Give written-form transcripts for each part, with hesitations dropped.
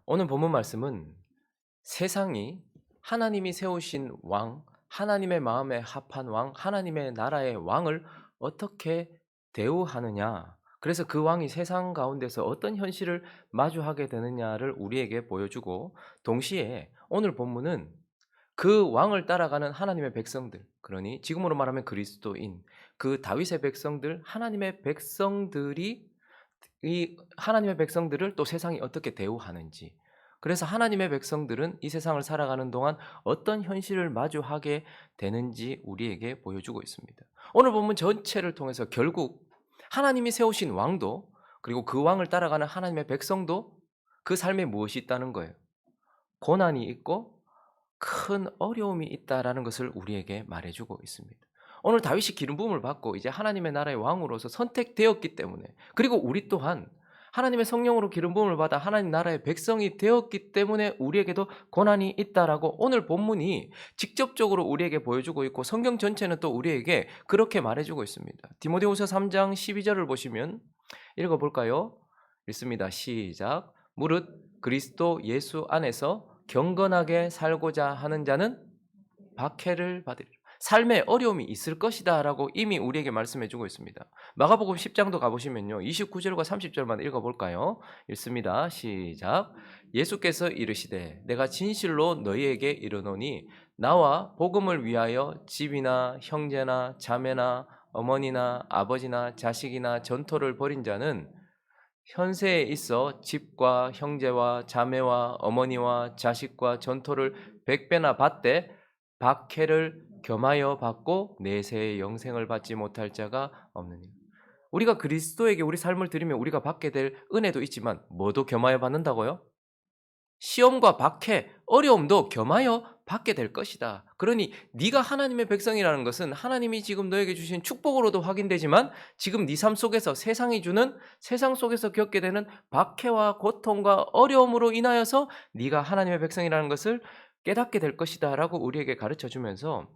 오늘 본문 말씀은 세상이 하나님이 세우신 왕, 하나님의 마음에 합한 왕, 하나님의 나라의 왕을 어떻게 대우하느냐. 그래서 그 왕이 세상 가운데서 어떤 현실을 마주하게 되느냐를 우리에게 보여주고, 동시에 오늘 본문은 그 왕을 따라가는 하나님의 백성들, 그러니 지금으로 말하면 그리스도인, 그 다윗의 백성들, 하나님의 백성들이 이 하나님의 백성들을 또 세상이 어떻게 대우하는지, 그래서 하나님의 백성들은 이 세상을 살아가는 동안 어떤 현실을 마주하게 되는지 우리에게 보여주고 있습니다. 오늘 본문 전체를 통해서 결국 하나님이 세우신 왕도, 그리고 그 왕을 따라가는 하나님의 백성도 그 삶에 무엇이 있다는 거예요. 고난이 있고 큰 어려움이 있다라는 것을 우리에게 말해주고 있습니다. 오늘 다윗이 기름 부음을 받고 이제 하나님의 나라의 왕으로서 선택되었기 때문에, 그리고 우리 또한 하나님의 성령으로 기름 부음을 받아 하나님 나라의 백성이 되었기 때문에 우리에게도 고난이 있다라고 오늘 본문이 직접적으로 우리에게 보여주고 있고, 성경 전체는 또 우리에게 그렇게 말해주고 있습니다. 디모데후서 3장 12절을 보시면 읽어볼까요? 읽습니다. 시작. 무릇 그리스도 예수 안에서 경건하게 살고자 하는 자는 박해를 받으리라. 삶에 어려움이 있을 것이다 라고 이미 우리에게 말씀해 주고 있습니다. 마가복음 10장도 가보시면요, 29절과 30절만 읽어볼까요? 읽습니다. 시작. 예수께서 이르시되 내가 진실로 너희에게 이르노니 나와 복음을 위하여 집이나 형제나 자매나 어머니나 아버지나 자식이나 전토를 벌인 자는 현세에 있어 집과 형제와 자매와 어머니와 자식과 전토를 100배나 받되 박해를 겸하여 받고 내세의 영생을 받지 못할 자가 없느니라. 우리가 그리스도에게 우리 삶을 드리면 우리가 받게 될 은혜도 있지만 뭐도 겸하여 받는다고요? 시험과 박해, 어려움도 겸하여 받게 될 것이다. 그러니 네가 하나님의 백성이라는 것은 하나님이 지금 너에게 주신 축복으로도 확인되지만, 지금 네 삶 속에서 세상이 주는, 세상 속에서 겪게 되는 박해와 고통과 어려움으로 인하여서 네가 하나님의 백성이라는 것을 깨닫게 될 것이다라고 우리에게 가르쳐 주면서,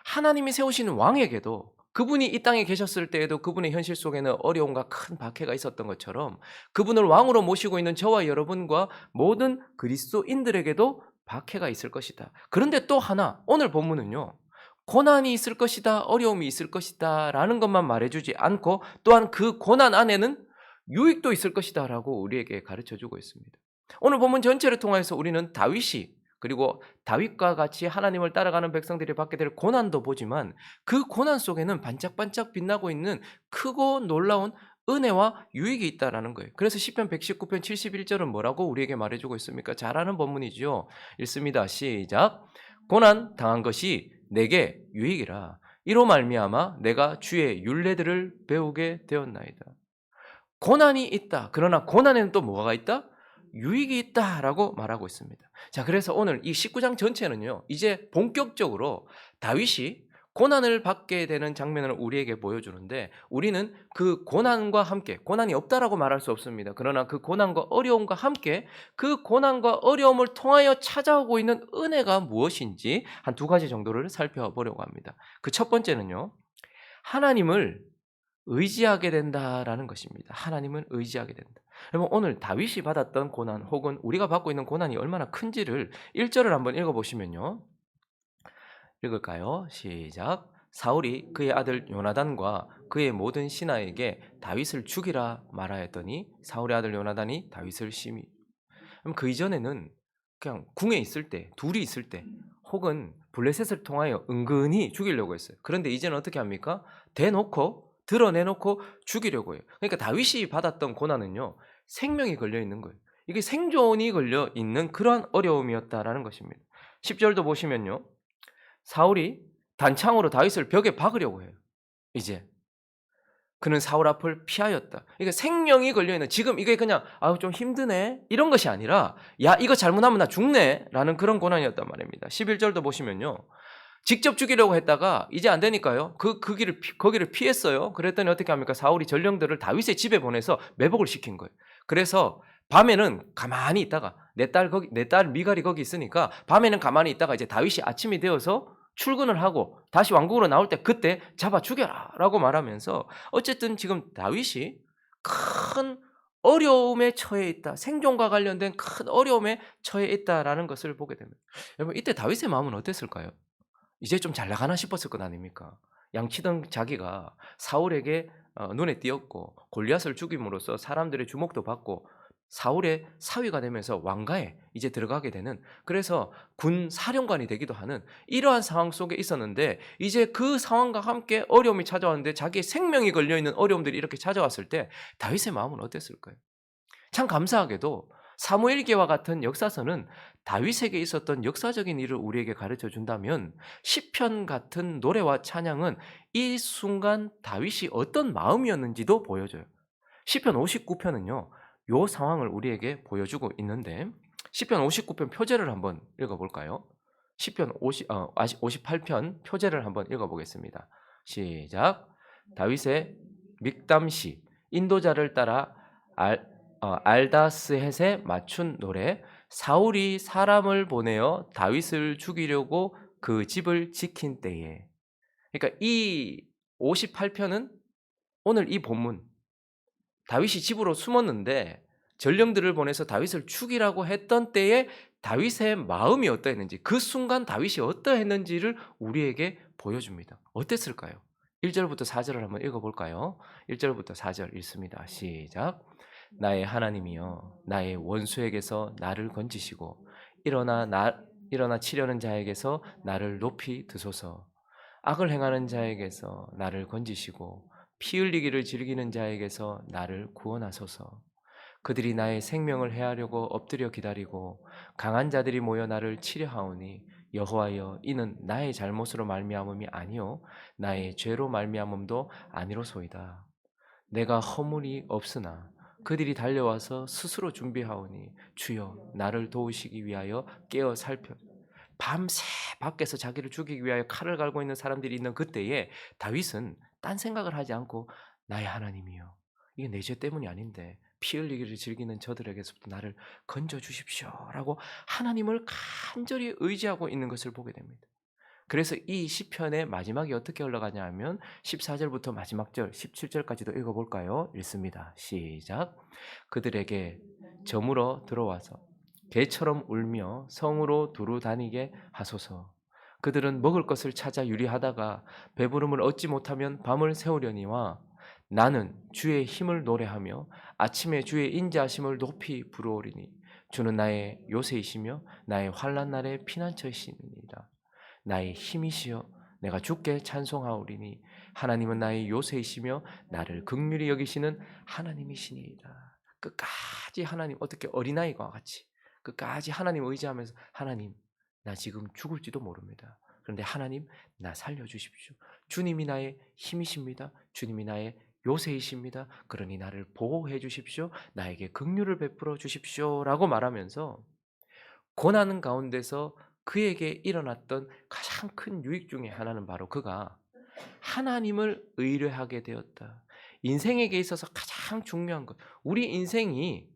하나님이 세우신 왕에게도 그분이 이 땅에 계셨을 때에도 그분의 현실 속에는 어려움과 큰 박해가 있었던 것처럼, 그분을 왕으로 모시고 있는 저와 여러분과 모든 그리스도인들에게도 박해가 있을 것이다. 그런데 또 하나, 오늘 본문은요, 고난이 있을 것이다, 어려움이 있을 것이다 라는 것만 말해주지 않고, 또한 그 고난 안에는 유익도 있을 것이다 라고 우리에게 가르쳐주고 있습니다. 오늘 본문 전체를 통해서 우리는 다윗이, 그리고 다윗과 같이 하나님을 따라가는 백성들이 받게 될 고난도 보지만, 그 고난 속에는 반짝반짝 빛나고 있는 크고 놀라운 은혜와 유익이 있다라는 거예요. 그래서 시편 119편 71절은 뭐라고 우리에게 말해주고 있습니까? 잘 아는 본문이죠. 읽습니다. 시작. 고난 당한 것이 내게 유익이라. 이로 말미암아 내가 주의 율례들을 배우게 되었나이다. 고난이 있다. 그러나 고난에는 또 뭐가 있다? 유익이 있다라고 말하고 있습니다. 자, 그래서 오늘 이 19장 전체는요, 이제 본격적으로 다윗이 고난을 받게 되는 장면을 우리에게 보여주는데, 우리는 그 고난과 함께, 고난이 없다라고 말할 수 없습니다. 그러나 그 고난과 어려움과 함께 그 고난과 어려움을 통하여 찾아오고 있는 은혜가 무엇인지 한 두 가지 정도를 살펴보려고 합니다. 그 첫 번째는요, 하나님을 의지하게 된다라는 것입니다. 하나님은 의지하게 된다. 여러분, 오늘 다윗이 받았던 고난, 혹은 우리가 받고 있는 고난이 얼마나 큰지를 1절을 한번 읽어보시면요, 읽을까요? 시작. 사울이 그의 아들 요나단과 그의 모든 신하에게 다윗을 죽이라 말하였더니 사울의 아들 요나단이 다윗을 심히. 그럼 그 이전에는 그냥 궁에 있을 때, 둘이 있을 때, 혹은 블레셋을 통하여 은근히 죽이려고 했어요. 그런데 이제는 어떻게 합니까? 대놓고, 드러내놓고 죽이려고 해요. 그러니까 다윗이 받았던 고난은요, 생명이 걸려 있는 거예요. 이게 생존이 걸려 있는 그러한 어려움이었다라는 것입니다. 10절도 보시면요, 사울이 단창으로 다윗을 벽에 박으려고 해요. 이제 그는 사울 앞을 피하였다. 그러니까 생명이 걸려있는, 지금 이게 그냥 아우 좀 힘드네 이런 것이 아니라, 야 이거 잘못하면 나 죽네 라는 그런 고난이었단 말입니다. 11절도 보시면요, 직접 죽이려고 했다가 이제 안 되니까요, 거기를 피했어요. 그랬더니 어떻게 합니까? 사울이 전령들을 다윗의 집에 보내서 매복을 시킨 거예요. 그래서 밤에는 가만히 있다가, 내 딸 미갈이 거기 있으니까 밤에는 가만히 있다가 이제 다윗이 아침이 되어서 출근을 하고 다시 왕궁으로 나올 때 그때 잡아 죽여라 라고 말하면서, 어쨌든 지금 다윗이 큰 어려움에 처해 있다. 생존과 관련된 큰 어려움에 처해 있다라는 것을 보게 됩니다. 여러분 이때 다윗의 마음은 어땠을까요? 이제 좀 잘 나가나 싶었을 것 아닙니까? 양치던 자기가 사울에게 눈에 띄었고 골리앗을 죽임으로써 사람들의 주목도 받고 사울의 사위가 되면서 왕가에 이제 들어가게 되는, 그래서 군 사령관이 되기도 하는 이러한 상황 속에 있었는데, 이제 그 상황과 함께 어려움이 찾아왔는데 자기의 생명이 걸려있는 어려움들이 이렇게 찾아왔을 때 다윗의 마음은 어땠을까요? 참 감사하게도 사무엘기와 같은 역사서는 다윗에게 있었던 역사적인 일을 우리에게 가르쳐 준다면, 시편 같은 노래와 찬양은 이 순간 다윗이 어떤 마음이었는지도 보여줘요. 시편 59편은요. 요 상황을 우리에게 보여주고 있는데, 시편 59편 표제를 한번 읽어 볼까요? 시편 58편 표제를 한번 읽어 보겠습니다. 시작. 다윗의 믹담시, 인도자를 따라 알다스헷에 맞춘 노래. 사울이 사람을 보내어 다윗을 죽이려고 그 집을 지킨 때에. 그러니까 이 58편은 오늘 이 본문, 다윗이 집으로 숨었는데 전령들을 보내서 다윗을 죽이라고 했던 때에 다윗의 마음이 어떠했는지, 그 순간 다윗이 어떠했는지를 우리에게 보여줍니다. 어땠을까요? 1절부터 4절을 한번 읽어볼까요? 1절부터 4절 읽습니다. 시작. 나의 하나님이여, 나의 원수에게서 나를 건지시고 일어나 치려는 자에게서 나를 높이 드소서. 악을 행하는 자에게서 나를 건지시고 피 흘리기를 즐기는 자에게서 나를 구원하소서. 그들이 나의 생명을 해하려고 엎드려 기다리고 강한 자들이 모여 나를 치려하오니, 여호와여, 이는 나의 잘못으로 말미암음이 아니요 나의 죄로 말미암음도 아니로소이다. 내가 허물이 없으나 그들이 달려와서 스스로 준비하오니, 주여 나를 도우시기 위하여 깨어 살펴. 밤새 밖에서 자기를 죽이기 위하여 칼을 갈고 있는 사람들이 있는 그때에 다윗은 딴 생각을 하지 않고, 나의 하나님이여, 이게 내 죄 때문이 아닌데 피 흘리기를 즐기는 저들에게서부터 나를 건져 주십시오라고 하나님을 간절히 의지하고 있는 것을 보게 됩니다. 그래서 이 시편의 마지막이 어떻게 흘러가냐 하면 14절부터 마지막 절 17절까지도 읽어볼까요? 읽습니다. 시작. 그들에게 저물어 들어와서 개처럼 울며 성으로 두루 다니게 하소서. 그들은 먹을 것을 찾아 유리하다가 배부름을 얻지 못하면 밤을 새우려니와, 나는 주의 힘을 노래하며 아침에 주의 인자하심을 높이 부르오리니, 주는 나의 요새이시며 나의 환난 날의 피난처이시니라. 나의 힘이시여, 내가 주께 찬송하오리니, 하나님은 나의 요새이시며 나를 긍휼히 여기시는 하나님이시니이다. 끝까지 하나님, 어떻게 어린아이와 같이 끝까지 하나님 의지하면서, 하나님 나 지금 죽을지도 모릅니다. 그런데 하나님 나 살려주십시오. 주님이 나의 힘이십니다. 주님이 나의 요새이십니다. 그러니 나를 보호해 주십시오. 나에게 긍휼을 베풀어 주십시오라고 말하면서 고난 가운데서 그에게 일어났던 가장 큰 유익 중에 하나는 바로 그가 하나님을 의뢰하게 되었다. 인생에게 있어서 가장 중요한 것, 우리 인생이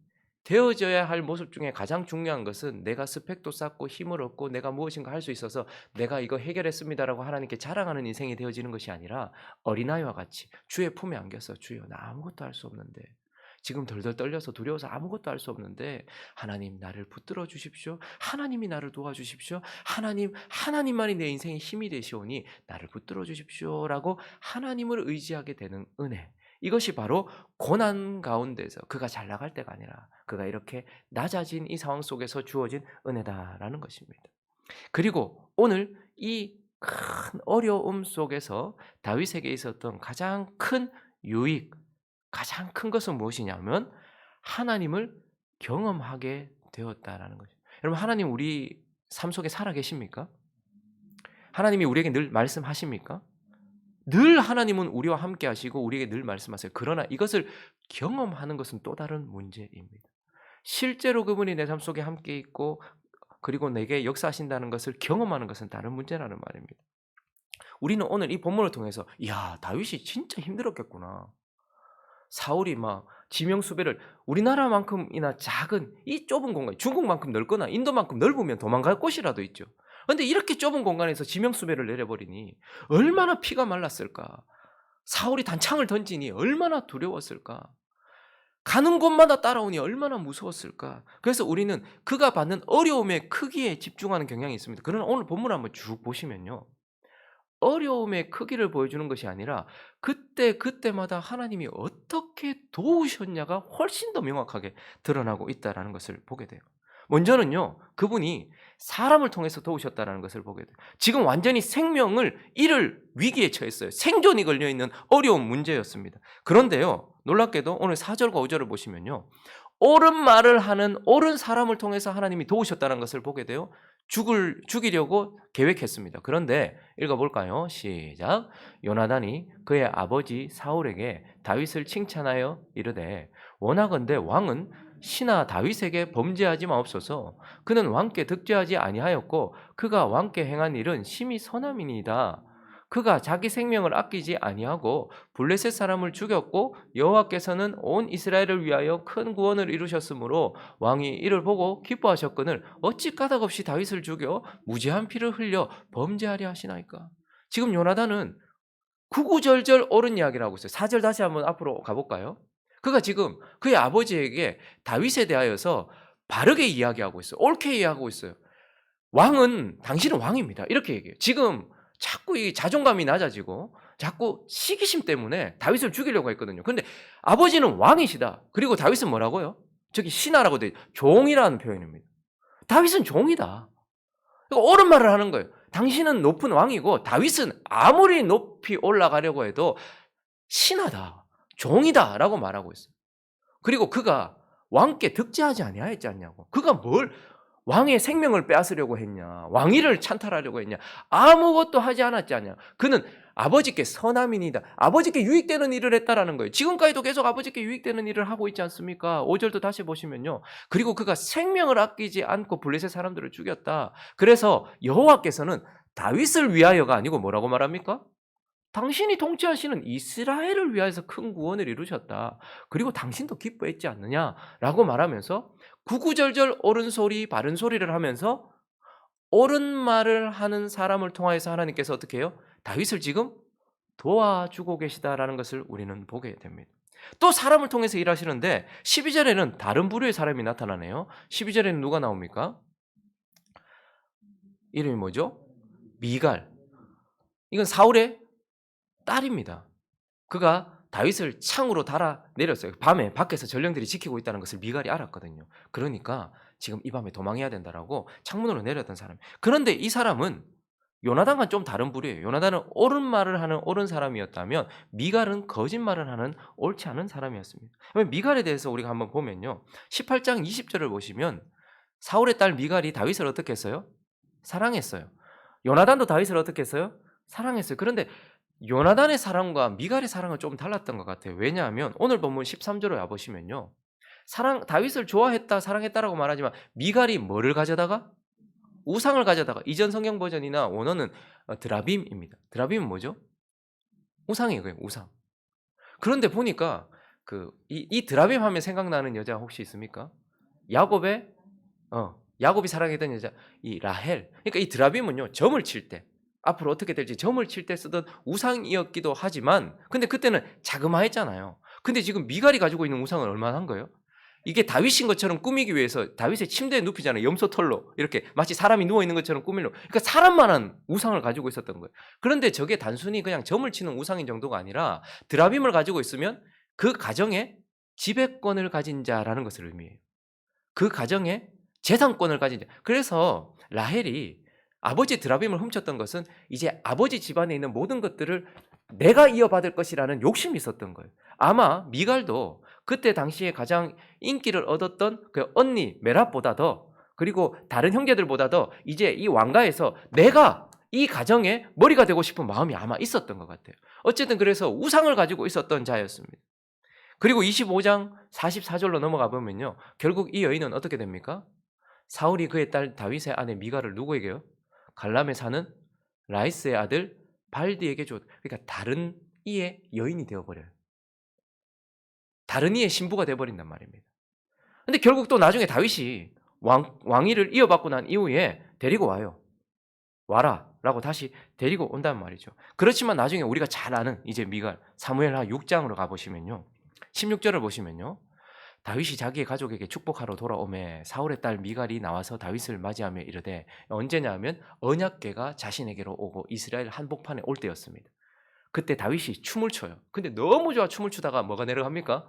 되어져야 할 모습 중에 가장 중요한 것은 내가 스펙도 쌓고 힘을 얻고 내가 무엇인가 할 수 있어서 내가 이거 해결했습니다라고 하나님께 자랑하는 인생이 되어지는 것이 아니라, 어린아이와 같이 주의 품에 안겨서, 주여 나 아무것도 할 수 없는데, 지금 덜덜 떨려서 두려워서 아무것도 할 수 없는데 하나님 나를 붙들어 주십시오. 하나님이 나를 도와주십시오. 하나님만이 내 인생의 힘이 되시오니 나를 붙들어 주십시오라고 하나님을 의지하게 되는 은혜. 이것이 바로 고난 가운데서 그가 잘 나갈 때가 아니라 그가 이렇게 낮아진 이 상황 속에서 주어진 은혜다라는 것입니다. 그리고 오늘 이 큰 어려움 속에서 다윗에게 있었던 가장 큰 유익, 가장 큰 것은 무엇이냐면 하나님을 경험하게 되었다라는 거죠. 여러분, 하나님 우리 삶 속에 살아 계십니까? 하나님이 우리에게 늘 말씀하십니까? 늘 하나님은 우리와 함께 하시고 우리에게 늘 말씀하세요. 그러나 이것을 경험하는 것은 또 다른 문제입니다. 실제로 그분이 내 삶 속에 함께 있고 그리고 내게 역사하신다는 것을 경험하는 것은 다른 문제라는 말입니다. 우리는 오늘 이 본문을 통해서, 이야, 다윗이 진짜 힘들었겠구나. 사울이 막 지명수배를, 우리나라만큼이나 작은 이 좁은 공간, 중국만큼 넓거나 인도만큼 넓으면 도망갈 곳이라도 있죠. 그런데 이렇게 좁은 공간에서 지명수배를 내려버리니 얼마나 피가 말랐을까. 사울이 단창을 던지니 얼마나 두려웠을까. 가는 곳마다 따라오니 얼마나 무서웠을까. 그래서 우리는 그가 받는 어려움의 크기에 집중하는 경향이 있습니다. 그러나 오늘 본문을 한번 쭉 보시면요, 어려움의 크기를 보여주는 것이 아니라 그때그때마다 하나님이 어떻게 도우셨냐가 훨씬 더 명확하게 드러나고 있다는 것을 보게 돼요. 먼저는요, 그분이 사람을 통해서 도우셨다는 것을 보게 돼요. 지금 완전히 생명을 잃을 위기에 처했어요. 생존이 걸려있는 어려운 문제였습니다. 그런데요, 놀랍게도 오늘 4절과 5절을 보시면요, 옳은 말을 하는 옳은 사람을 통해서 하나님이 도우셨다는 것을 보게 돼요. 죽이려고 계획했습니다. 그런데 읽어볼까요? 시작. 요나단이 그의 아버지 사울에게 다윗을 칭찬하여 이르되, 원하건대 왕은 신하 다윗에게 범죄하지 마옵소서. 그는 왕께 득죄하지 아니하였고 그가 왕께 행한 일은 심히 선함이니이다. 그가 자기 생명을 아끼지 아니하고 블레셋 사람을 죽였고 여호와께서는 온 이스라엘을 위하여 큰 구원을 이루셨으므로 왕이 이를 보고 기뻐하셨거늘 어찌 까닭없이 다윗을 죽여 무죄한 피를 흘려 범죄하려 하시나이까. 지금 요나단은 구구절절 옳은 이야기를 하고 있어요. 4절 다시 한번 앞으로 가볼까요? 그가 지금 그의 아버지에게 다윗에 대하여서 바르게 이야기하고 있어요. 옳게 이야기하고 있어요. 왕은, 당신은 왕입니다, 이렇게 얘기해요. 지금 자꾸 이 자존감이 낮아지고 자꾸 시기심 때문에 다윗을 죽이려고 했거든요. 근데 아버지는 왕이시다. 그리고 다윗은 뭐라고요? 저기 신하라고 돼, 종이라는 표현입니다. 다윗은 종이다. 옳은 말을 하는 거예요. 당신은 높은 왕이고 다윗은 아무리 높이 올라가려고 해도 신하다, 종이다 라고 말하고 있어요. 그리고 그가 왕께 득죄하지 아니하였지 않냐고. 그가 뭘 왕의 생명을 빼앗으려고 했냐, 왕위를 찬탈하려고 했냐, 아무것도 하지 않았지 않냐. 그는 아버지께 선함이니다, 아버지께 유익되는 일을 했다라는 거예요. 지금까지도 계속 아버지께 유익되는 일을 하고 있지 않습니까? 5절도 다시 보시면요, 그리고 그가 생명을 아끼지 않고 블레셋 사람들을 죽였다. 그래서 여호와께서는 다윗을 위하여가 아니고 뭐라고 말합니까? 당신이 통치하시는 이스라엘을 위하여서 큰 구원을 이루셨다. 그리고 당신도 기뻐했지 않느냐라고 말하면서 구구절절 옳은 소리, 바른 소리를 하면서 옳은 말을 하는 사람을 통하여서 하나님께서 어떻게 해요? 다윗을 지금 도와주고 계시다라는 것을 우리는 보게 됩니다. 또 사람을 통해서 일하시는데 12절에는 다른 부류의 사람이 나타나네요. 12절에는 누가 나옵니까? 이름이 뭐죠? 미갈. 이건 사울의 딸입니다. 그가 다윗을 창으로 달아 내렸어요. 밤에 밖에서 전령들이 지키고 있다는 것을 미갈이 알았거든요. 그러니까 지금 이 밤에 도망해야 된다라고 창문으로 내렸던 사람. 그런데 이 사람은 요나단과 좀 다른 부류예요. 요나단은 옳은 말을 하는 옳은 사람이었다면 미갈은 거짓말을 하는 옳지 않은 사람이었습니다. 미갈에 대해서 우리가 한번 보면요, 18장 20절을 보시면 사울의 딸 미갈이 다윗을 어떻게 했어요? 사랑했어요. 요나단도 다윗을 어떻게 했어요? 사랑했어요. 그런데 요나단의 사랑과 미갈의 사랑은 좀 달랐던 것 같아요. 왜냐하면 오늘 본문 13절을 와보시면요, 다윗을 좋아했다, 사랑했다라고 말하지만 미갈이 뭐를 가져다가? 우상을 가져다가. 이전 성경 버전이나 원어는 드라빔입니다. 드라빔은 뭐죠? 우상이에요. 그냥 우상. 그런데 보니까 이 드라빔 하면 생각나는 여자 혹시 있습니까? 야곱의 야곱이 사랑했던 여자, 이 라헬. 그러니까 이 드라빔은요, 점을 칠 때, 앞으로 어떻게 될지 점을 칠 때 쓰던 우상이었기도 하지만, 근데 그때는 자그마했잖아요. 근데 지금 미갈이 가지고 있는 우상은 얼마나 한 거예요? 이게 다윗인 것처럼 꾸미기 위해서 다윗의 침대에 눕히잖아요. 염소털로 이렇게 마치 사람이 누워있는 것처럼 꾸밀로. 그러니까 사람만한 우상을 가지고 있었던 거예요. 그런데 저게 단순히 그냥 점을 치는 우상인 정도가 아니라 드라빔을 가지고 있으면 그 가정에 지배권을 가진 자라는 것을 의미해요. 그 가정에 재산권을 가진 자. 그래서 라헬이 아버지 드라빔을 훔쳤던 것은 이제 아버지 집안에 있는 모든 것들을 내가 이어받을 것이라는 욕심이 있었던 거예요. 아마 미갈도 그때 당시에 가장 인기를 얻었던 그 언니 메랍보다 더, 그리고 다른 형제들보다 더 이제 이 왕가에서 내가 이 가정의 머리가 되고 싶은 마음이 아마 있었던 것 같아요. 어쨌든 그래서 우상을 가지고 있었던 자였습니다. 그리고 25장 44절로 넘어가 보면요, 결국 이 여인은 어떻게 됩니까? 사울이 그의 딸 다윗의 아내 미갈을 누구에게요? 갈람에 사는 라이스의 아들 발디에게 줬. 그러니까 다른 이의 여인이 되어버려요. 다른 이의 신부가 되어버린단 말입니다. 근데 결국 또 나중에 다윗이 왕위를 이어받고 난 이후에 데리고 와요. 와라 라고 다시 데리고 온단 말이죠. 그렇지만 나중에 우리가 잘 아는 이제 미갈, 사무엘하 6장으로 가보시면요, 16절을 보시면요, 다윗이 자기의 가족에게 축복하러 돌아오매 사울의 딸 미갈이 나와서 다윗을 맞이하며 이르되 언제냐 하면 언약궤가 자신에게로 오고 이스라엘 한복판에 올 때였습니다. 그때 다윗이 춤을 춰요. 근데 너무 좋아 춤을 추다가 뭐가 내려갑니까?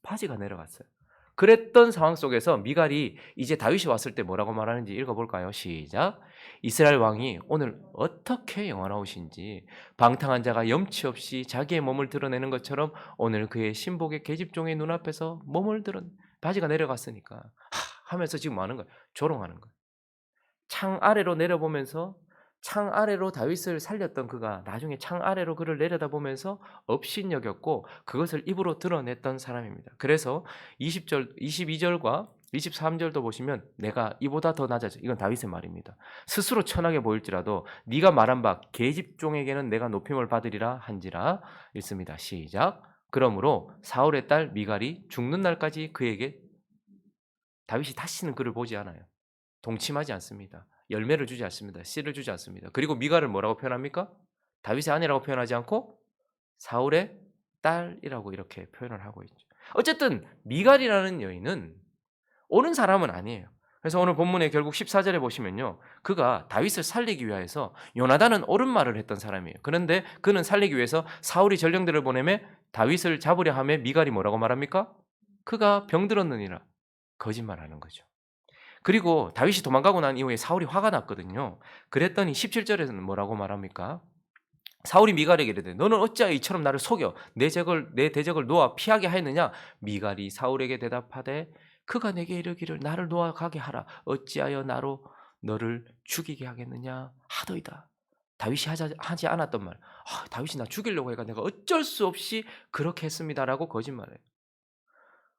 바지가 내려갔어요. 그랬던 상황 속에서 미갈이 이제 다윗이 왔을 때 뭐라고 말하는지 읽어볼까요? 시작. 이스라엘 왕이 오늘 어떻게 영원하오신지 방탕한 자가 염치 없이 자기의 몸을 드러내는 것처럼 오늘 그의 신복의 계집종의 눈앞에서 몸을 드러 바지가 내려갔으니까 하면서 지금 뭐 하는 거예요? 조롱하는 거예요. 창 아래로 내려보면서 창 아래로 다윗을 살렸던 그가 나중에 창 아래로 그를 내려다보면서 업신여겼고 그것을 입으로 드러냈던 사람입니다. 그래서 20절, 22절과 23절도 보시면 내가 이보다 더 낮아져. 이건 다윗의 말입니다. 스스로 천하게 보일지라도 네가 말한 바 계집종에게는 내가 높임을 받으리라 한지라 읽습니다. 시작. 그러므로 사울의 딸 미갈이 죽는 날까지 그에게 다윗이 다시는 그를 보지 않아요. 동침하지 않습니다. 열매를 주지 않습니다. 씨를 주지 않습니다. 그리고 미갈을 뭐라고 표현합니까? 다윗의 아내라고 표현하지 않고 사울의 딸이라고 이렇게 표현을 하고 있죠. 어쨌든 미갈이라는 여인은 옳은 사람은 아니에요. 그래서 오늘 본문에 결국 14절에 보시면요. 그가 다윗을 살리기 위해서 요나단은 옳은 말을 했던 사람이에요. 그런데 그는 살리기 위해서 사울이 전령들을 보내매 다윗을 잡으려 하며 미갈이 뭐라고 말합니까? 그가 병들었느니라. 거짓말하는 거죠. 그리고 다윗이 도망가고 난 이후에 사울이 화가 났거든요. 그랬더니 17절에서는 뭐라고 말합니까? 사울이 미갈에게 이르되 너는 어찌하여 이처럼 나를 속여 내 대적을 놓아 피하게 하였느냐? 미갈이 사울에게 대답하되 그가 내게 이르기를 나를 놓아 가게 하라. 어찌하여 나로 너를 죽이게 하겠느냐 하더이다. 다윗이 하지 않았던 말. 다윗이 나 죽이려고 해가 내가 어쩔 수 없이 그렇게 했습니다라고 거짓말해요.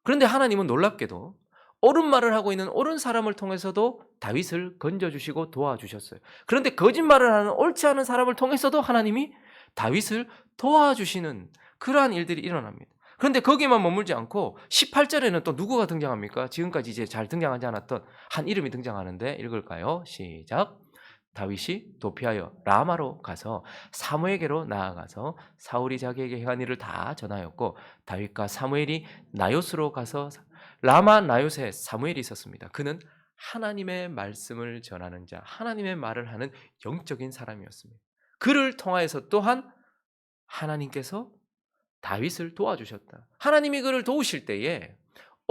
그런데 하나님은 놀랍게도 옳은 말을 하고 있는 옳은 사람을 통해서도 다윗을 건져주시고 도와주셨어요. 그런데 거짓말을 하는 옳지 않은 사람을 통해서도 하나님이 다윗을 도와주시는 그러한 일들이 일어납니다. 그런데 거기에만 머물지 않고 18절에는 또 누구가 등장합니까? 지금까지 이제 잘 등장하지 않았던 한 이름이 등장하는데 읽을까요? 시작. 다윗이 도피하여 라마로 가서 사무엘에게로 나아가서 사울이 자기에게 행한 일을 다 전하였고 다윗과 사무엘이 나요스로 가서 라마 나요스에 사무엘이 있었습니다. 그는 하나님의 말씀을 전하는 자, 하나님의 말을 하는 영적인 사람이었습니다. 그를 통하여서 또한 하나님께서 다윗을 도와주셨다. 하나님이 그를 도우실 때에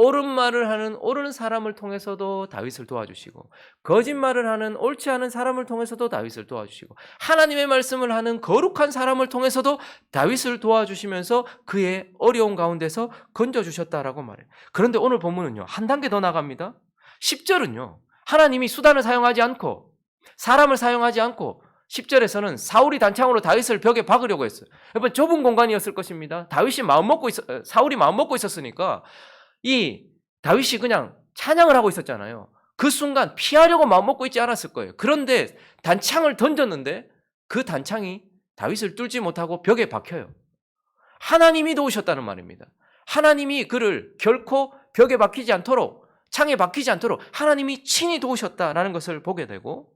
옳은 말을 하는 옳은 사람을 통해서도 다윗을 도와주시고 거짓말을 하는 옳지 않은 사람을 통해서도 다윗을 도와주시고 하나님의 말씀을 하는 거룩한 사람을 통해서도 다윗을 도와주시면서 그의 어려운 가운데서 건져주셨다라고 말해요. 그런데 오늘 본문은요. 한 단계 더 나갑니다. 10절은요. 하나님이 수단을 사용하지 않고 사람을 사용하지 않고 10절에서는 사울이 단창으로 다윗을 벽에 박으려고 했어요. 여러분 좁은 공간이었을 것입니다. 사울이 마음 먹고 있었으니까 이 다윗이 그냥 찬양을 하고 있었잖아요. 그 순간 피하려고 마음먹고 있지 않았을 거예요. 그런데 단창을 던졌는데 그 단창이 다윗을 뚫지 못하고 벽에 박혀요. 하나님이 도우셨다는 말입니다. 하나님이 그를 결코 벽에 박히지 않도록 창에 박히지 않도록 하나님이 친히 도우셨다라는 것을 보게 되고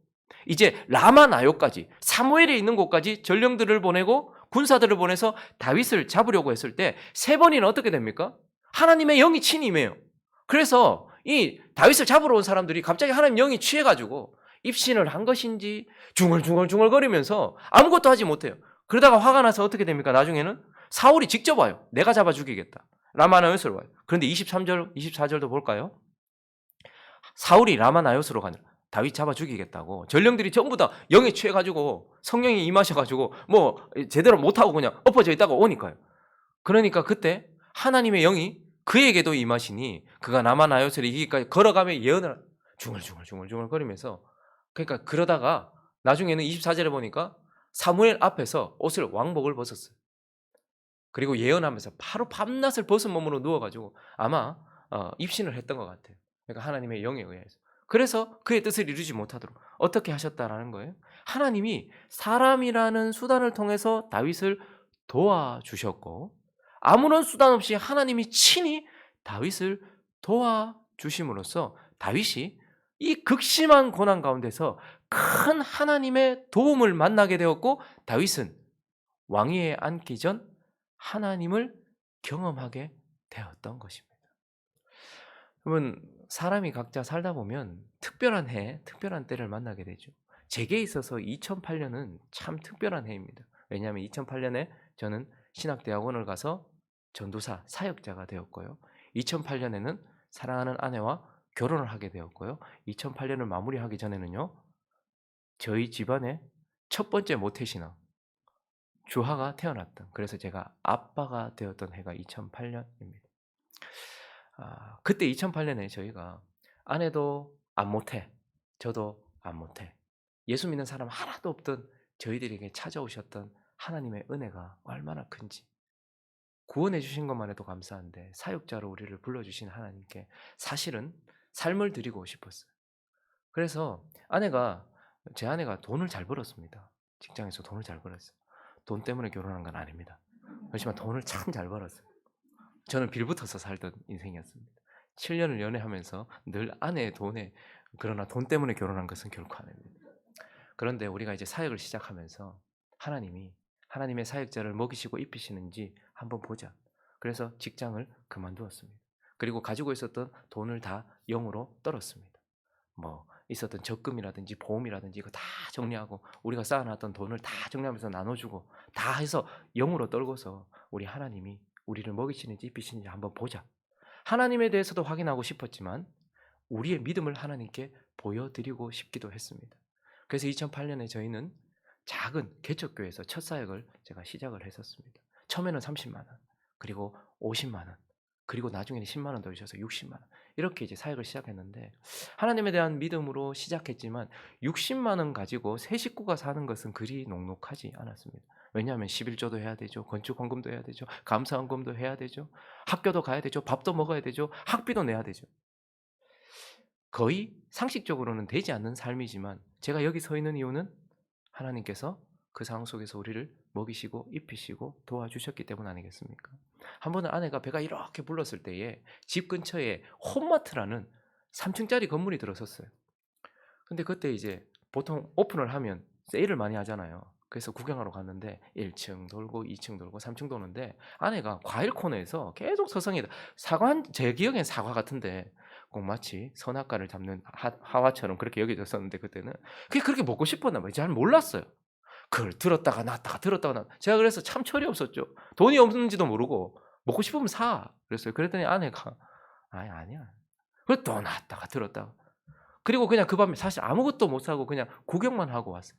이제 라마나요까지 사무엘에 있는 곳까지 전령들을 보내고 군사들을 보내서 다윗을 잡으려고 했을 때 세 번이나 어떻게 됩니까? 하나님의 영이 친히 임해요. 그래서 이 다윗을 잡으러 온 사람들이 갑자기 하나님 영이 취해가지고 입신을 한 것인지 중얼중얼거리면서 아무것도 하지 못해요. 그러다가 화가 나서 어떻게 됩니까? 나중에는 사울이 직접 와요. 내가 잡아 죽이겠다. 라마나요스로 와요. 그런데 23절, 24절도 볼까요? 사울이 라마나요스로 가느라 다윗 잡아 죽이겠다고 전령들이 전부 다 영에 취해가지고 성령이 임하셔가지고 뭐 제대로 못하고 그냥 엎어져 있다가 오니까요. 그러니까 그때 하나님의 영이 그에게도 임하시니 그가 라마나요스를 이기기까지 걸어가며 예언을 중얼중얼거리면서 그러니까 그러다가 나중에는 24절에 보니까 사무엘 앞에서 옷을 왕복을 벗었어요. 그리고 예언하면서 바로 밤낮을 벗은 몸으로 누워가지고 아마 입신을 했던 것 같아요. 그러니까 하나님의 영에 의해서. 그래서 그의 뜻을 이루지 못하도록 어떻게 하셨다라는 거예요. 하나님이 사람이라는 수단을 통해서 다윗을 도와주셨고 아무런 수단 없이 하나님이 친히 다윗을 도와주심으로써 다윗이 이 극심한 고난 가운데서 큰 하나님의 도움을 만나게 되었고 다윗은 왕위에 앉기 전 하나님을 경험하게 되었던 것입니다. 그러면 사람이 각자 살다 보면 특별한 해, 특별한 때를 만나게 되죠. 제게 있어서 2008 년은 참 특별한 해입니다. 왜냐하면 2008 년에 저는 신학대학원을 가서 전도사, 사역자가 되었고요. 2008 년에는 사랑하는 아내와 결혼을 하게 되었고요. 2008 년을 마무리하기 전에는요. 저희 집안의 첫 번째 모태신앙 주하가 태어났던, 그래서 제가 아빠가 되었던 해가 2008 년입니다. 그때 2008 년에 저희가 아내도 안 못해, 저도 안 못해, 예수 믿는 사람 하나도 없던 저희들에게 찾아오셨던 하나님의 은혜가 얼마나 큰지, 구원해 주신 것만 해도 감사한데 사역자로 우리를 불러주신 하나님께 사실은 삶을 드리고 싶었어요. 그래서 제 아내가 돈을 잘 벌었습니다. 직장에서 돈을 잘 벌었어요. 돈 때문에 결혼한 건 아닙니다. 그렇지만 돈을 참 잘 벌었어요. 저는 빌붙어서 살던 인생이었습니다. 7년을 연애하면서 늘 아내의 돈에, 그러나 돈 때문에 결혼한 것은 결코 아닙니다. 그런데 우리가 이제 사역을 시작하면서 하나님이 하나님의 사역자를 먹이시고 입히시는지 한번 보자. 그래서 직장을 그만두었습니다. 그리고 가지고 있었던 돈을 다 영으로 떨었습니다. 뭐 있었던 적금이라든지 보험이라든지 이거 다 정리하고 우리가 쌓아놨던 돈을 다 정리하면서 나눠주고 다 해서 영으로 떨고서 우리 하나님이 우리를 먹이시는지 입히시는지 한번 보자. 하나님에 대해서도 확인하고 싶었지만 우리의 믿음을 하나님께 보여드리고 싶기도 했습니다. 그래서 2008 년에 저희는 작은 개척교회에서 첫 사역을 제가 시작을 했었습니다. 처음에는 30만 원, 그리고 50만 원, 그리고 나중에는 10만 원 더 주셔서 60만 원, 이렇게 이제 사역을 시작했는데 하나님에 대한 믿음으로 시작했지만 60만 원 가지고 세 식구가 사는 것은 그리 녹록하지 않았습니다. 왜냐하면 11조도 해야 되죠. 건축 헌금도 해야 되죠. 감사 헌금도 해야 되죠. 학교도 가야 되죠. 밥도 먹어야 되죠. 학비도 내야 되죠. 거의 상식적으로는 되지 않는 삶이지만 제가 여기 서 있는 이유는 하나님께서 그 상황 속에서 우리를 먹이시고 입히시고 도와주셨기 때문 아니겠습니까? 한 번은 아내가 배가 이렇게 불렀을 때에 집 근처에 홈마트라는 3층짜리 건물이 들어섰어요. 근데 그때 이제 보통 오픈을 하면 세일을 많이 하잖아요. 그래서 구경하러 갔는데 1층 돌고 2층 돌고 3층 도는데 아내가 과일 코너에서 계속 서성이다. 제 기억엔 사과 같은데 꼭 마치 선악과를 잡는 하와처럼 그렇게 여겨졌었는데 그때는 그게 그렇게 먹고 싶었나 봐요. 잘 몰랐어요. 그걸 들었다가 놨다가 들었다가 놨. 제가 그래서 참 철이 없었죠. 돈이 없는지도 모르고 먹고 싶으면 사. 그랬어요. 그랬더니 아내가 아니야. 그걸 또 놨다가 들었다가. 그리고 그냥 그 밤에 사실 아무것도 못 사고 그냥 구경만 하고 왔어요.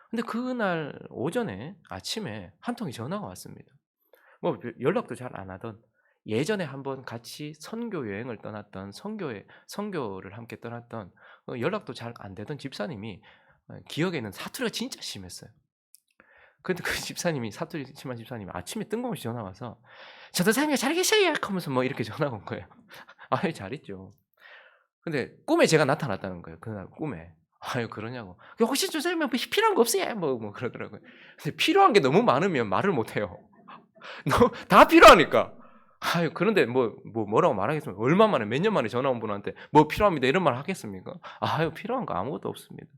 근데 그날 아침에 한 통의 전화가 왔습니다. 뭐 연락도 잘 안 하던, 예전에 한번 같이 선교 여행을 떠났던, 선교를 함께 떠났던, 연락도 잘 안 되던 집사님이, 기억에는 사투리가 진짜 심했어요. 근데 그 집사님이, 사투리 심한 집사님이 아침에 뜬금없이 전화가 와서 "전도사님 잘 계셔요?" 하면서 뭐 이렇게 전화가 온 거예요. 아유 잘 있죠. 근데 꿈에 제가 나타났다는 거예요. 그날 꿈에. 아유 그러냐고. "혹시 전도사님 필요한 거 없어요?" 뭐 그러더라고요. 근데 필요한 게 너무 많으면 말을 못 해요. 너무 다 필요하니까. 아유 그런데 뭐라고 말하겠습니까? 얼마 만에 몇 년 만에 전화 온 분한테 "뭐 필요합니다." 이런 말 하겠습니까? 아유 필요한 거 아무것도 없습니다.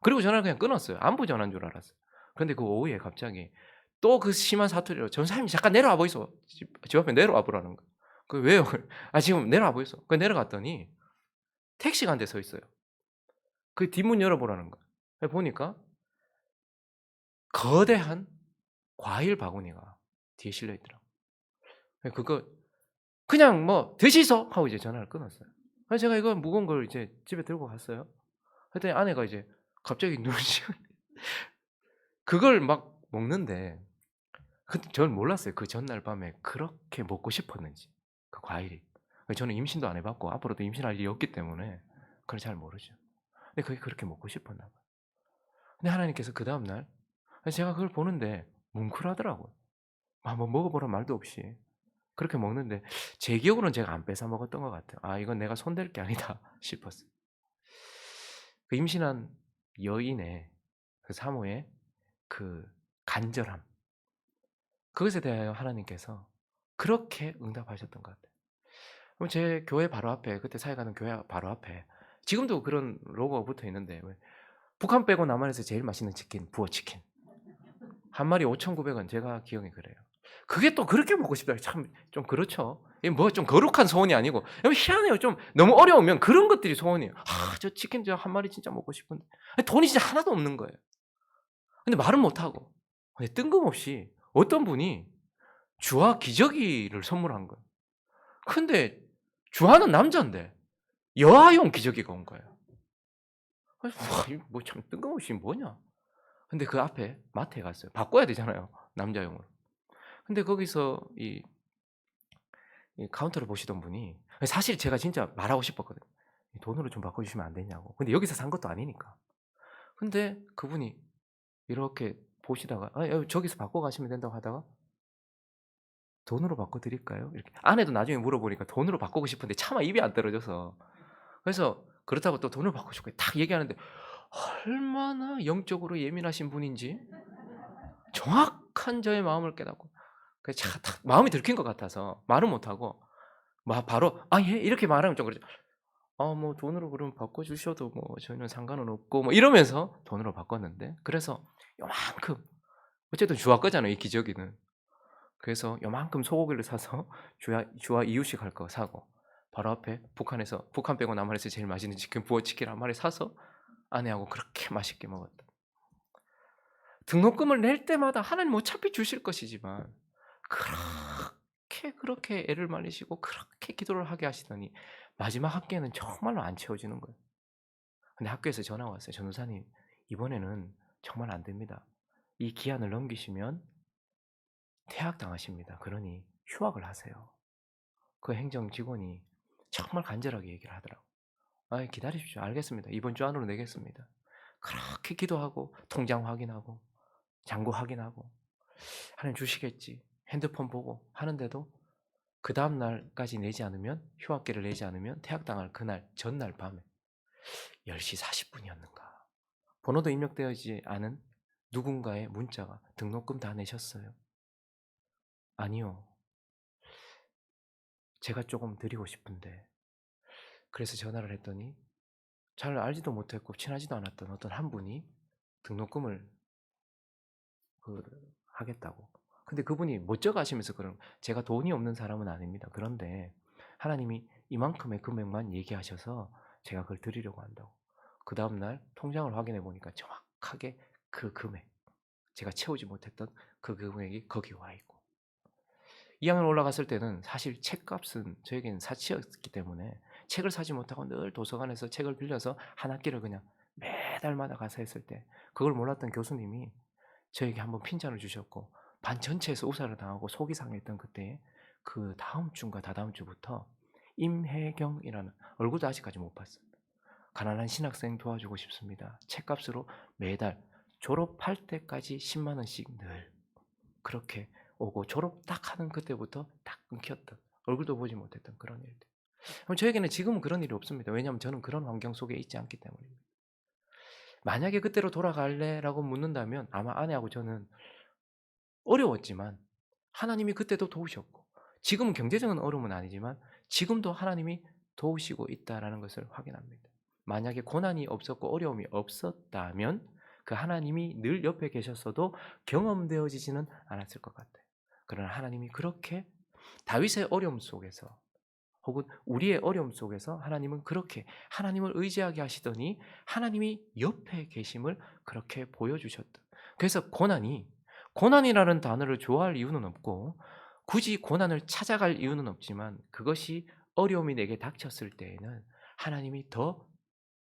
그리고 전화를 그냥 끊었어요. 안부 전화인 줄 알았어요. 그런데 그 오후에 갑자기 또 그 심한 사투리로 "전사님 잠깐 내려와 보이소." 집 앞에 내려와 보라는 거예요. 그 "왜요?" "아 지금 내려와 보이소." 그 내려갔더니 택시가 한 대 서 있어요. 그 뒷문 열어 보라는 거예요. 보니까 거대한 과일 바구니가 뒤에 실려 있더라고요. 그거 그냥 뭐 "드시소." 하고 이제 전화를 끊었어요. 그래서 제가 이거 무거운 걸 이제 집에 들고 갔어요. 그랬더니 아내가 이제 갑자기 눈치가 그걸 막 먹는데, 저는 몰랐어요. 그 전날 밤에 그렇게 먹고 싶었는지, 그 과일이. 저는 임신도 안 해 봤고 앞으로도 임신할 일이 없기 때문에 그걸 잘 모르죠. 근데 그게 그렇게 먹고 싶었나 봐요. 근데 하나님께서 그다음 날 제가 그걸 보는데 뭉클하더라고요. 한번 먹어 보란 말도 없이 그렇게 먹는데, 제 기억으로는 제가 안 뺏어 먹었던 것 같아요. '아 이건 내가 손댈 게 아니다.' 싶었어요. 그 임신한 여인의 그 사모의 그 간절함, 그것에 대하여 하나님께서 그렇게 응답하셨던 것 같아요. 그럼 제 교회 바로 앞에, 그때 사역하는 교회 바로 앞에 지금도 그런 로고가 붙어 있는데, 왜 북한 빼고 남한에서 제일 맛있는 치킨, 부어치킨. 한 마리 5,900원, 제가 기억이 그래요. 그게 또 그렇게 먹고 싶다. 참 좀 그렇죠. 이게 뭐 좀 거룩한 소원이 아니고 희한해요. 좀 너무 어려우면 그런 것들이 소원이에요. '아 저 치킨 저 한 마리 진짜 먹고 싶은데.' 돈이 진짜 하나도 없는 거예요. 근데 말은 못 하고. 근데 뜬금없이 어떤 분이 주화 기저귀를 선물한 거예요. 근데 주화는 남잔데 여아용 기저귀가 온 거예요. 그래서 와 이거 뭐 참 뜬금없이 뭐냐. 근데 그 앞에 마트에 갔어요. 바꿔야 되잖아요, 남자용으로. 근데 거기서 이 카운터를 보시던 분이 사실 제가 진짜 말하고 싶었거든요. "돈으로 좀 바꿔 주시면 안 되냐."고. 근데 여기서 산 것도 아니니까. 근데 그분이 이렇게 보시다가 저기서 바꿔 가시면 된다."고 하다가 "돈으로 바꿔 드릴까요?" 이렇게. 아내도 나중에 물어보니까 돈으로 바꾸고 싶은데 차마 입이 안 떨어져서. 그래서 그렇다고 또 돈을 바꾸고 싶고 딱 얘기하는데 얼마나 영적으로 예민하신 분인지 정확한 저의 마음을 깨닫고 그 차 탁 마음이 들킨 것 같아서 말은 못 하고 막 바로 "아 예." 이렇게 말하면 좀 그렇죠. 뭐 돈으로 그럼 바꿔 주셔도 뭐 저희는 상관은 없고." 뭐 이러면서 돈으로 바꿨는데 그래서 요만큼 어쨌든 주화 거잖아요, 이 기저귀는. 그래서 요만큼 소고기를 사서 주화 이유식 할 거 사고 바로 앞에 북한에서 북한 빼고 남한에서 제일 맛있는 치킨 부어치킨 한 마리 사서 아내하고 그렇게 맛있게 먹었다. 등록금을 낼 때마다 하나님 어차피 주실 것이지만 그렇게 애를 말리시고 그렇게 기도를 하게 하시더니 마지막 학기에는 정말로 안 채워지는 거예요. 근데 학교에서 전화가 왔어요. "전도사님 이번에는 정말 안 됩니다. 이 기한을 넘기시면 퇴학당하십니다. 그러니 휴학을 하세요." 그 행정 직원이 정말 간절하게 얘기를 하더라고요. "아이 기다리십시오. 알겠습니다. 이번 주 안으로 내겠습니다." 그렇게 기도하고 통장 확인하고 잔고 확인하고 '하나님 주시겠지.' 핸드폰 보고 하는데도 그다음 날까지 내지 않으면 휴학계를 내지 않으면 퇴학당할 그날 전날 밤에 10시 40 분이었는가 번호도 입력되어있지 않은 누군가의 문자가 "등록금 다 내셨어요?" "아니요. 제가 쪼금 드리고 싶은데." 그래서 전화를 했더니 잘 알지도 못했고 친하지도 않았던 어떤 한 분이 등록금을 그 하겠다고. 근데 그분이 멋쩍어 하시면서 제가 돈이 없는 사람은 아닙니다. 그런데 하나님이 이만큼의 금액만 얘기하셔서 제가 그걸 드리려고 한다고. 그다음 날 통장을 확인해 보니까 정확하게 그 금액, 제가 채우지 못했던 그 금액이 거기 와 있고. 2 학년 올라갔을 때는 사실 책값은 저에게는 사치였기 때문에 책을 사지 못하고 늘 도서관에서 책을 빌려서 한 학기를 그냥 매달마다 가서 했을 때 그걸 몰랐던 교수님이 저에게 한번 핀잔을 주셨고 반 전체에서 우사를 당하고 속이 상했던 그때에 그다음 주인가 다다음 주부터 임혜경이라는, 얼굴도 아직까지 못 봤어요. "가난한 신학생 도와주고 싶습니다. 책값으로 매달 졸업할 때까지 10만 원씩 늘." 그렇게 오고 졸업 딱 하는 그때부터 딱 끊겼던, 얼굴도 보지 못했던 그런 일들. 그럼 저에게는 지금은 그런 일이 없습니다. 왜냐하면 저는 그런 환경 속에 있지 않기 때문입니다. 만약에 "그때로 돌아갈래?"라고 묻는다면 아마 아내하고 저는 어려웠지만 하나님이 그때도 도우셨고 지금은 경제적인 어려움은 아니지만 지금도 하나님이 도우시고 있다라는 것을 확인합니다. 만약에 고난이 없었고 어려움이 없었다면 그 하나님이 늘 옆에 계셨어도 경험되어지지는 않았을 것 같아요. 그러나 하나님이 그렇게 다윗의 어려움 속에서 혹은 우리의 어려움 속에서 하나님은 그렇게 하나님을 의지하게 하시더니 하나님이 옆에 계심을 그렇게 보여주셨다. 그래서 고난이라는 단어를 좋아할 이유는 없고 굳이 고난을 찾아갈 이유는 없지만 그것이 어려움이 내게 닥쳤을 때에는 하나님이 더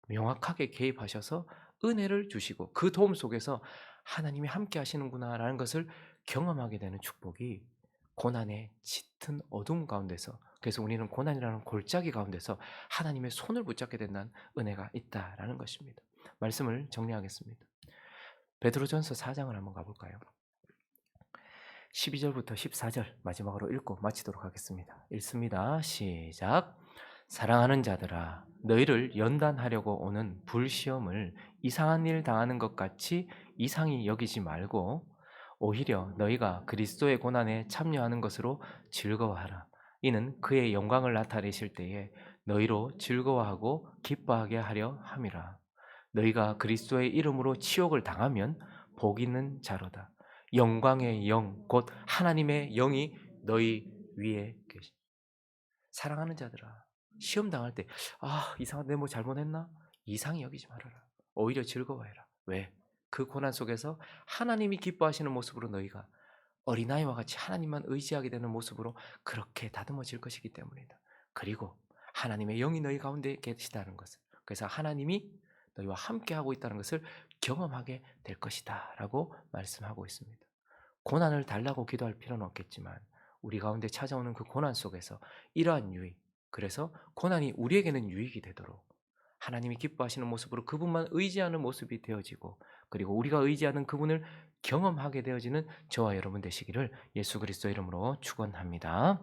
명확하게 개입하셔서 은혜를 주시고 그 도움 속에서 '하나님이 함께 하시는구나.'라는 것을 경험하게 되는 축복이 고난의 짙은 어둠 가운데서, 그래서 우리는 고난이라는 골짜기 가운데서 하나님의 손을 붙잡게 된다는 은혜가 있다라는 것입니다. 말씀을 정리하겠습니다. 베드로전서 4 장을 한번 가 볼까요? 12 절부터 14절 마지막으로 읽고 마치도록 하겠습니다. 읽습니다. 시작. 사랑하는 자들아 너희를 연단하려고 오는 불시험을 이상한 일 당하는 것 같이 이상히 여기지 말고 오히려 너희가 그리스도의 고난에 참여하는 것으로 즐거워하라. 이는 그의 영광을 나타내실 때에 너희로 즐거워하고 기뻐하게 하려 함이라. 너희가 그리스도의 이름으로 치욕을 당하면 복 있는 자로다. 영광의 영 곧 하나님의 영이 너희 위에 계시. 사랑하는 자들아, 시험 당할 때 이상한 내 뭐 잘못했나? 이상히 여기지 말아라. 오히려 즐거워해라. 왜? 그 고난 속에서 하나님이 기뻐하시는 모습으로 너희가 어린아이와 같이 하나님만 의지하게 되는 모습으로 그렇게 다듬어질 것이기 때문이다. 그리고 하나님의 영이 너희 가운데 계시다는 것을, 그래서 하나님이 너희와 함께하고 있다는 것을 경험하게 될 것이다 라고 말씀하고 있습니다. 고난을 달라고 기도할 필요는 없겠지만 우리 가운데 찾아오는 그 고난 속에서 이러한 유익, 그래서 고난이 우리에게는 유익이 되도록 하나님이 기뻐하시는 모습으로 그분만 의지하는 모습이 되어지고, 그리고 우리가 의지하는 그분을 경험하게 되어지는 저와 여러분 되시기를 예수 그리스도 이름으로 축원합니다.